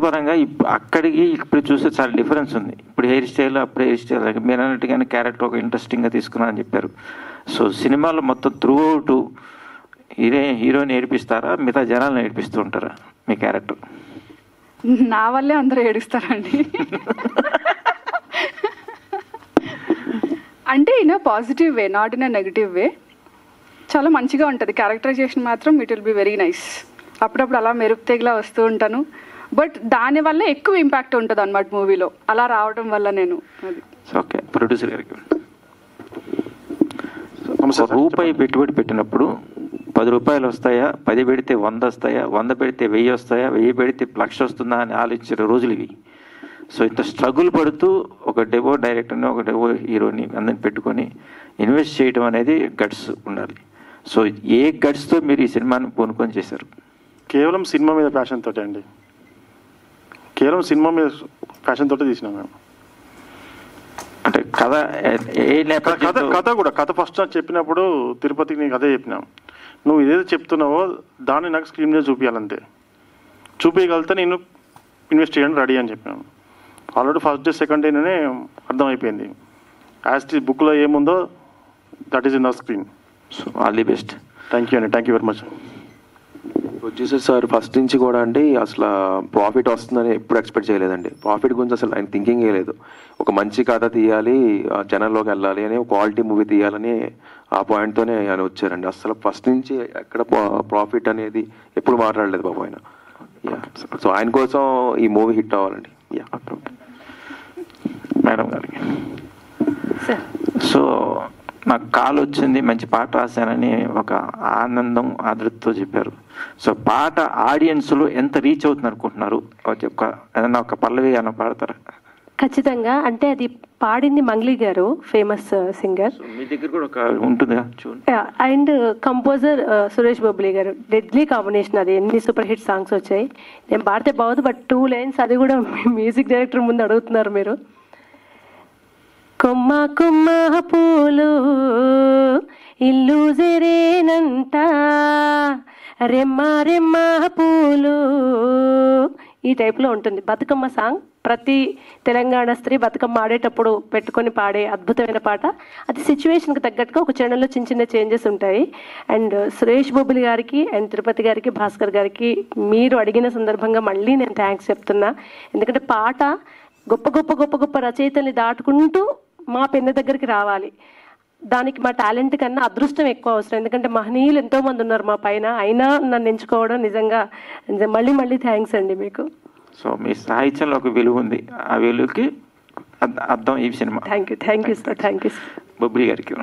పరంగా అక్కడికి ఇప్పుడు చూస్తే చాలా డిఫరెన్స్ ఉంది. ఇప్పుడు హెయిర్ స్టైల్, అప్పుడు హెయిర్ స్టైల్, మీరు అన్నట్టుగానే క్యారెక్టర్ ఒక ఇంట్రెస్టింగ్గా తీసుకున్నారని చెప్పారు. సో సినిమాలో మొత్తం త్రూ అవుట్ హీరోని ఏడిపిస్తారా, మిగతా జనాలను ఏడిపిస్తూ ఉంటారా మీ క్యారెక్టర్? నా వల్లే అందరూ ఏడుస్తారండి. అంటే in a positive way, not in a negative వే. చాలా మంచిగా ఉంటుంది క్యారెక్టరైజేషన్ మాత్రం. It will be very nice. అప్పుడప్పుడు అలా మెరుపు తెగిలా వస్తూ ఉంటాను. బట్ దానివల్ల ఎక్కువ ఇంపాక్ట్ ఉంటుంది అన్నమాట మూవీలో, అలా రావడం వల్ల. నేను అది ఓకే. ప్రొడ్యూసర్ గారికి రూపాయి పెట్టుబడి పెట్టినప్పుడు 10 రూపాయలు వస్తాయా, 10 పెడితే 100 వస్తాయా, 100 పెడితే 1000 వస్తాయా, 1000 పెడితే 1,00,000 వస్తుందా అని ఆలోచించిన రోజులు ఇవి. సో ఇంత స్ట్రగుల్ పడుతూ ఒక డెవో డైరెక్టర్ని, ఒక డెవో హీరోని అందరిని పెట్టుకొని ఇన్వెస్ట్ చేయడం అనేది గట్స్ ఉండాలి. సో ఏ గట్స్తో మీరు ఈ సినిమాని పూనుకొని చేశారు? కేవలం సినిమా మీద ప్యాషన్ తోటే అండి. కేవలం సినిమా మీద ప్యాషన్ తోటే తీసినాం మేము. అంటే కథ కథ ఫస్ట్ నాకు చెప్పినప్పుడు తిరుపతికి నీకు అదే చెప్పినాం, నువ్వు ఏదైతే చెప్తున్నావో దాన్ని నాకు స్క్రీన్ మీద చూపించాలంతే, చూపించగలిగితే నేను ఇన్వెస్ట్ చేయడానికి రెడీ అని చెప్పినాను. ఆల్రెడీ ఫస్ట్ డే సెకండ్ డేనే అర్థమైపోయింది. యాజ్ ది బుక్లో ఏముందో that is in the screen. So all the best. Thank you అండి. Thank you very much. Producer sir first నుంచి కూడా అండి అసలు ప్రాఫిట్ వస్తుందని ఎప్పుడు ఎక్స్పెక్ట్ చేయలేదండి. ప్రాఫిట్ గురించి అసలు ఆయన థింకింగ్ లేదు. ఒక మంచి కథ తీయాలి, జనంలోకి వెళ్ళాలి అని, క్వాలిటీ మూవీ తీయాలని ఆ పాయింట్తోనే ఆయన వచ్చారండి. అసలు ఫస్ట్ నుంచి ఎక్కడ ప్రాఫిట్ అనేది ఎప్పుడు మాట్లాడలేదు బాబు ఆయన. సో ఆయన కోసం ఈ మూవీ హిట్ అవ్వాలండి. మేడం గారికి సో నాకు కాల్ వచ్చింది, మంచి పాట రాశానని ఒక ఆనందం ఆదృతతో చెప్పారు. సో పాట ఆడియన్స్లో ఎంత రీచ్ అవుతుంది అనుకుంటున్నారు? ఏదన్నా ఒక పల్లవి అన్న పాడతారా? ఖచ్చితంగా. అంటే అది పాడింది మంగ్లీ గారు, ఫేమస్ సింగర్. మీ దగ్గర కూడా ఒక ఉంటుందిగా అండ్ కంపోజర్ సురేష్ బొబ్లీ గారు. డెడ్లీ కాంబినేషన్ అది. ఎన్ని సూపర్ హిట్ సాంగ్స్ వచ్చాయి. నేను పాడితే బాగుంది, బట్ 2 లైన్స్ అది కూడా మ్యూజిక్ డైరెక్టర్ ముందు అడుగుతున్నారు మీరు. కొమ్మ కొమ్మ పూలు ఇల్లు జరేనంట, రెమ్మ రెమ్మ పూలు, ఈ టైప్లో ఉంటుంది. బతుకమ్మ సాంగ్ ప్రతి తెలంగాణ స్త్రీ బతుకమ్మ ఆడేటప్పుడు పెట్టుకొని పాడే అద్భుతమైన పాట. అది సిచ్యువేషన్కి తగ్గట్టుగా ఒక ఛానల్లో చిన్న చిన్న చేంజెస్ ఉంటాయి. అండ్ సురేష్ బొబ్బిలి గారికి అండ్ తిరుపతి గారికి, భాస్కర్ గారికి మీరు అడిగిన సందర్భంగా మళ్ళీ నేను థ్యాంక్స్ చెప్తున్నా. ఎందుకంటే పాట గొప్ప గొప్ప గొప్ప గొప్ప రచయితల్ని దాటుకుంటూ మా పెన్ను దగ్గరికి రావాలి. దానికి మా టాలెంట్ కన్నా అదృష్టం ఎక్కువ అవసరం. ఎందుకంటే మహనీయులు ఎంతోమంది ఉన్నారు మా పైన, అయినా నన్ను ఎంచుకోవడం నిజంగా మళ్ళీ మళ్ళీ థ్యాంక్స్ అండి మీకు. సో మీ సాహిత్యంలో ఒక విలువ ఉంది, ఆ విలువకి అర్థం ఈ cinema. Thank you sir. Thank you. Bobbili గారికి